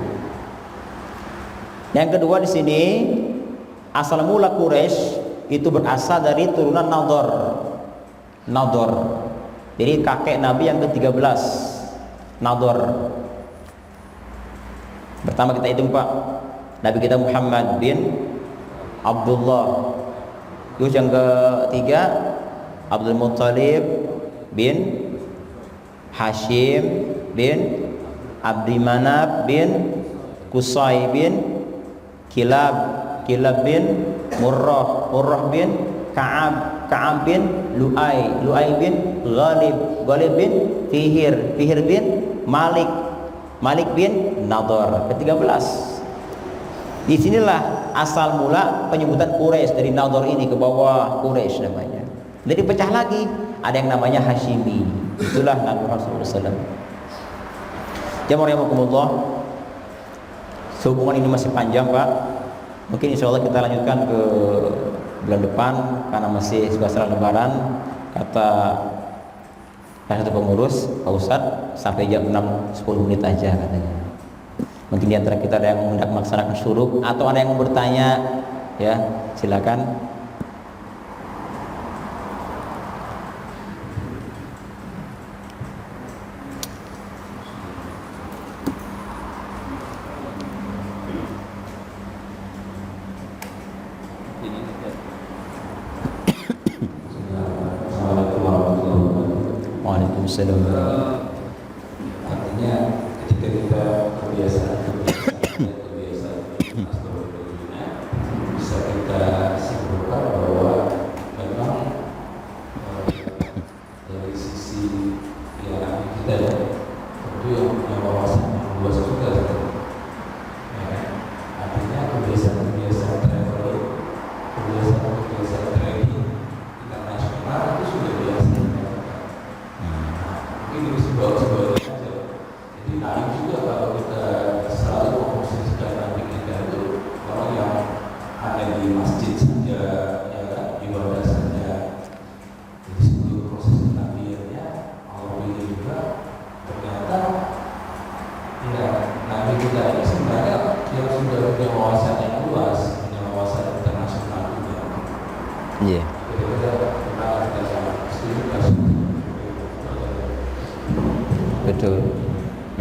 Yang kedua di sini, asal mula Quraisy itu berasal dari turunan Nador. Jadi kakek Nabi yang ke-13. Nador. Pertama kita hitung Pak, Nabi kita Muhammad bin Abdullah. Terus yang ketiga Abdul Muttalib bin Hashim bin Abdi Manaf bin Qusay bin Kilab bin Murrah bin Ka'ab bin Lu'ay bin Ghalib bin Fihir bin Malik bin Nador. Ke-13. Disinilah asal mula penyebutan Quraisy, dari Nador ini ke bawah Quraisy namanya. Jadi pecah lagi, ada yang namanya Hashimi. Itulah Nabi Muhammad SAW. Jamaah rahimakumullah, sehubungan ini masih panjang Pak. Mungkin insya Allah kita lanjutkan ke bulan depan karena masih suasana lebaran. Kata salah satu pengurus, Pak Ustadz, sampai jam 6-10 menit aja katanya. Mungkin di antara kita ada yang hendak melaksanakan syuruk atau ada yang mau bertanya, ya silakan. Artinya ketika kita kebiasaan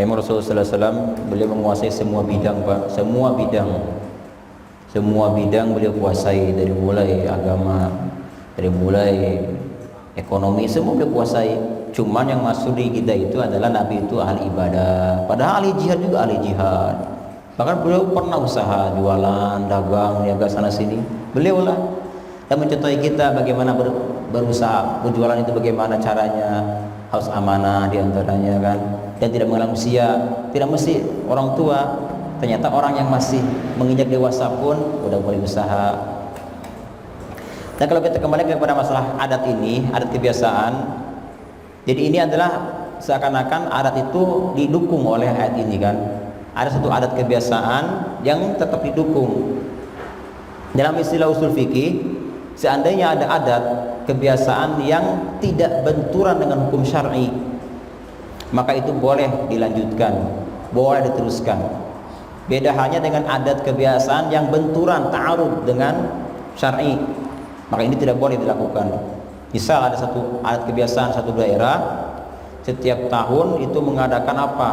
Memang Rasulullah SAW beliau menguasai semua bidang, Pak, semua bidang beliau kuasai, dari mulai agama, dari mulai ekonomi, semua beliau kuasai. Cuman yang masuk di kita itu adalah Nabi itu ahli ibadah, padahal ahli jihad juga ahli jihad. Bahkan beliau pernah usaha jualan, dagang, niaga sana sini. Beliau lah yang mencontohi kita bagaimana berusaha, berjualan itu bagaimana caranya, harus amanah diantaranya kan, dan tidak mengenal usia, tidak mesti orang tua. Ternyata orang yang masih menginjak dewasa pun udah mulai usaha. Dan kalau kita kembali kepada masalah adat ini, adat kebiasaan, jadi ini adalah seakan-akan adat itu didukung oleh ayat ini kan. Ada satu adat kebiasaan yang tetap didukung. Dalam istilah usul fikih, seandainya ada adat kebiasaan yang tidak benturan dengan hukum syar'i, maka itu boleh dilanjutkan, boleh diteruskan. Beda halnya dengan adat kebiasaan yang benturan, ta'arud dengan syar'i, maka ini tidak boleh dilakukan. Misal ada satu adat kebiasaan satu daerah, setiap tahun itu mengadakan apa,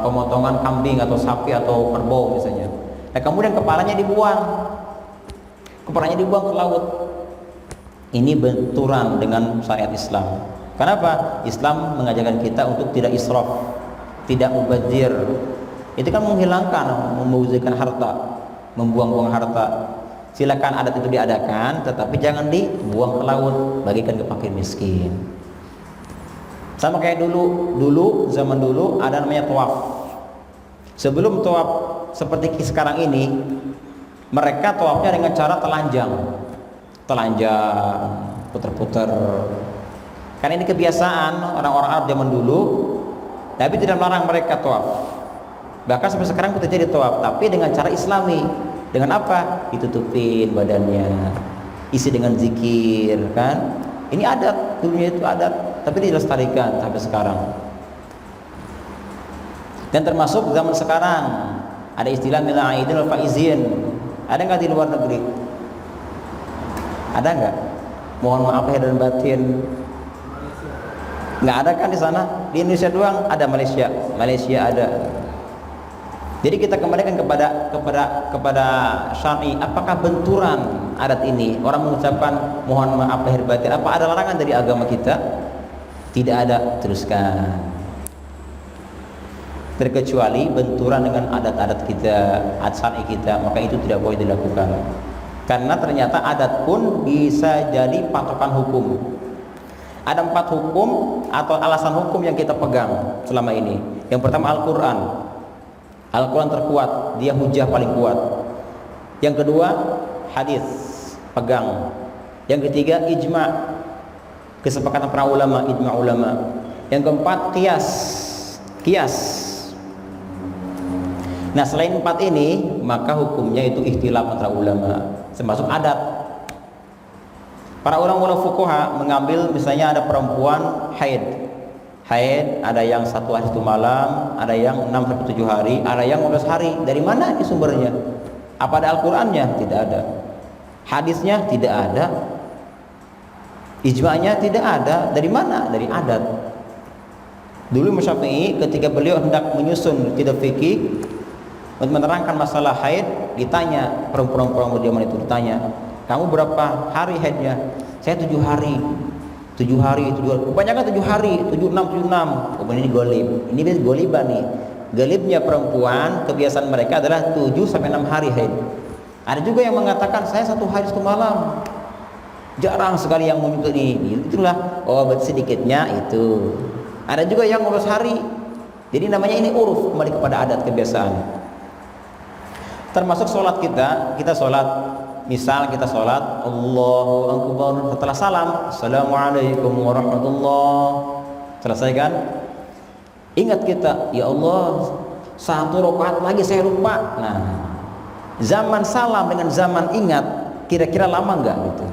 pemotongan kambing atau sapi atau kerbau misalnya. Nah kemudian kepalanya dibuang ke laut. Ini benturan dengan syariat Islam. Kenapa? Islam mengajarkan kita untuk tidak israf, tidak mubadzir. Itu kan menghilangkan, membuzirkan harta, membuang-buang harta. Silakan adat itu diadakan, tetapi jangan dibuang ke laut, bagikan ke fakir miskin. Sama kayak zaman dulu ada namanya tawaf. Sebelum tawaf seperti sekarang ini, mereka tawafnya dengan cara telanjang, putar-putar. Karena ini kebiasaan orang-orang Arab zaman dulu, tapi tidak melarang mereka tawaf. Bahkan sampai sekarang kita jadi tawaf, tapi dengan cara Islami. Dengan apa? Ditutupin badannya, isi dengan zikir, kan? Ini adat, dulunya itu adat, tapi dilestarikan sampai sekarang. Dan termasuk zaman sekarang ada istilah mila aidil faizin. Ada nggak di luar negeri? Ada nggak? Mohon maaf lahir dan batin. Nggak ada kan di sana? Di Indonesia doang ada. Malaysia ada. Jadi kita kembalikan kepada syar'i. Apakah benturan adat ini? Orang mengucapkan mohon maaf lahir batin. Apa ada larangan dari agama kita? Tidak ada, teruskan. Terkecuali benturan dengan adat-adat kita, adat syar'i kita, maka itu tidak boleh dilakukan. Karena ternyata adat pun bisa jadi patokan hukum. Ada 4 hukum atau alasan hukum yang kita pegang selama ini. Yang pertama Al-Quran. Al-Quran terkuat, dia hujah paling kuat. Yang kedua hadis, pegang. Yang ketiga ijma', kesepakatan para ulama, ijma' ulama. Yang keempat kias. Nah selain 4 ini, maka hukumnya itu ikhtilaf antara ulama, termasuk adat. Para ulama fuqaha mengambil misalnya ada perempuan haid, ada yang 1 hari 1 malam, ada yang 6-7 hari, ada yang 15 hari. Dari mana ini sumbernya? Apa ada Al-Qur'annya? Tidak ada. Hadisnya tidak ada. Ijma'nya tidak ada. Dari mana? Dari adat. Dulu Imam Syafi'i ketika beliau hendak menyusun kitab fikih untuk menerangkan masalah haid, ditanya perempuan-perempuan zaman itu, ditanya, kamu berapa hari haidnya? Saya 7 hari. 7 hari, kebanyakan 7 hari, 76. Kemudian ini golib. Ini biasa goliban nih. Golibnya perempuan, kebiasaan mereka adalah 7-6 hari haid. Ada juga yang mengatakan saya 1 hari 1 malam. Jarang sekali yang menyentuh ini. Itulah, berarti sedikitnya itu. Ada juga yang 15 hari. Jadi namanya ini uruf, kembali kepada adat kebiasaan. Termasuk sholat kita sholat. Misal kita sholat Allahu Akbar, setelah salam Assalamualaikum warahmatullah, selesai kan? Ingat kita, ya Allah 1 rakaat lagi saya lupa. Nah, zaman salam dengan zaman ingat kira-kira lama enggak gitu?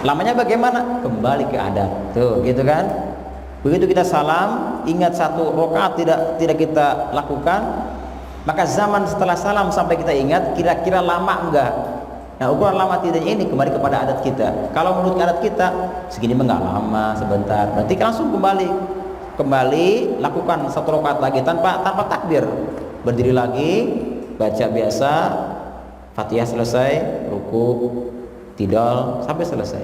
Lamanya bagaimana? Kembali ke adat. Tuh, gitu kan? Begitu kita salam, ingat 1 rakaat tidak kita lakukan, maka zaman setelah salam sampai kita ingat kira-kira lama enggak. Nah ukuran lama tidaknya ini kembali kepada adat kita. Kalau menurut adat kita segini enggak lama, sebentar, berarti langsung kembali kembali, lakukan 1 rakaat lagi tanpa takbir. Berdiri lagi, baca biasa, Fatihah selesai, ruku, tidal sampai selesai.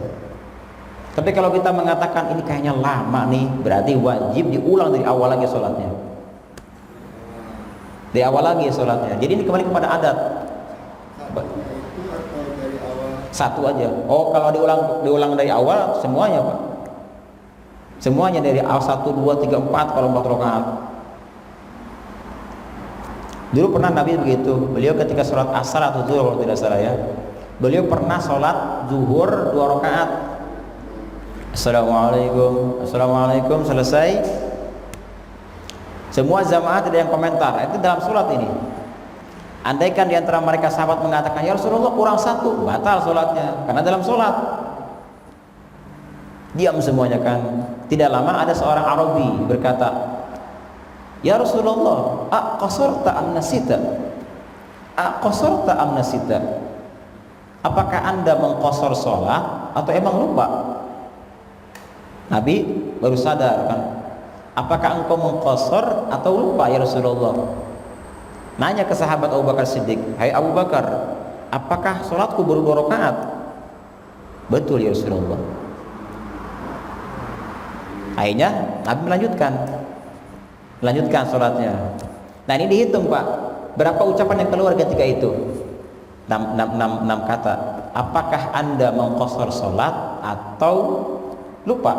Tapi kalau kita mengatakan ini kayaknya lama nih, berarti wajib diulang dari awal lagi sholatnya. Dari awal lagi sholatnya. Jadi ini kembali kepada adat. Satu aja. Oh, kalau diulang dari awal semuanya, Pak. Semuanya dari awal 1, 2, 3, 4 kalau 4 rakaat. Dulu pernah Nabi begitu. Beliau ketika sholat asar atau zuhur kalau tidak salah ya. Beliau pernah sholat zuhur 2 rakaat. Assalamualaikum, selesai. Semua jamaah tidak yang komentar. Itu dalam sholat ini. Andaikan di antara mereka sahabat mengatakan, ya Rasulullah kurang 1, batal sholatnya. Karena dalam sholat diam semuanya kan. Tidak lama ada seorang Arabi berkata, ya Rasulullah, aqasarta am nasita? Aqasarta am nasita? Apakah anda mengqasar sholat atau emang lupa? Nabi baru sadar kan, apakah engkau mengqasar atau lupa ya Rasulullah? Nanya ke sahabat Abu Bakar Siddiq, hai Abu Bakar, apakah sholatku baru 2 rakaat? Betul ya Rasulullah. Akhirnya Nabi melanjutkan sholatnya. Nah ini dihitung Pak, berapa ucapan yang keluar ketika itu? 6 kata. Apakah anda mengqasar sholat atau lupa?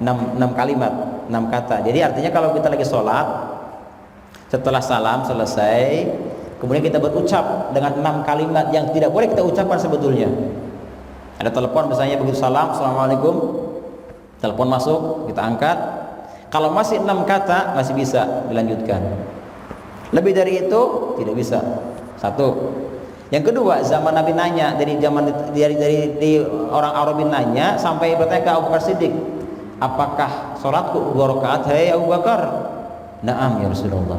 6 kalimat, 6 kata. Jadi artinya kalau kita lagi sholat, setelah salam selesai, kemudian kita berucap dengan 6 kalimat yang tidak boleh kita ucapkan sebetulnya. Ada telepon misalnya begitu salam, assalamualaikum, telepon masuk, kita angkat. Kalau masih 6 kata masih bisa dilanjutkan. Lebih dari itu tidak bisa. 1. Yang kedua, zaman Nabi nanya, dari orang Arabi nanya sampai bertanya ke Abu Bakar Siddiq, apakah sholatku 2 rakaat hai Abu Bakar? Naam ya Rasulullah.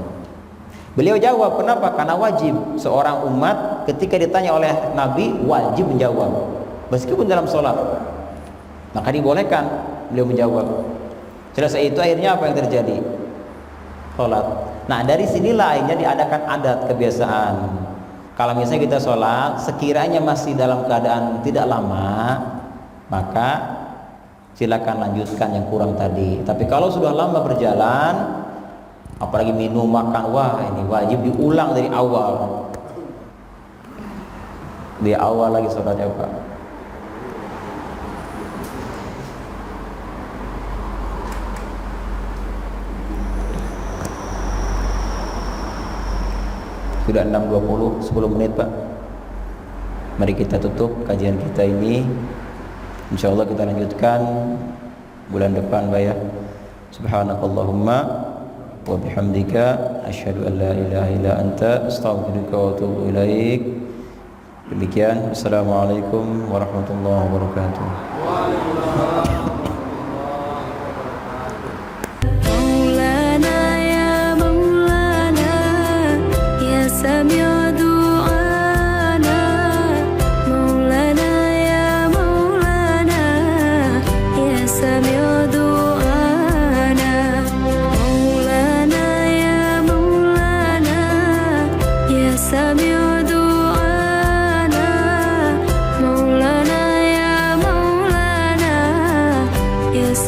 Beliau jawab, kenapa? Karena wajib seorang umat ketika ditanya oleh Nabi wajib menjawab meskipun dalam sholat, maka dibolehkan beliau menjawab. Selesai itu akhirnya apa yang terjadi? Sholat. Nah dari sinilah akhirnya diadakan adat kebiasaan. Kalau misalnya kita sholat sekiranya masih dalam keadaan tidak lama, maka silakan lanjutkan yang kurang tadi. Tapi kalau sudah lama berjalan, apalagi minum, makan, wah ini wajib diulang dari awal. Di awal lagi sholatnya Pak. Sudah 6.20, 10 menit Pak. Mari kita tutup kajian kita ini. InsyaAllah kita lanjutkan bulan depan Pak ya. Subhanakallahumma wa bihamdika asyhadu an la ilaha illa anta astaghfiruka wa atubu ilaik. Demikian, assalamualaikum warahmatullahi wabarakatuh.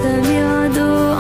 سميع دعاء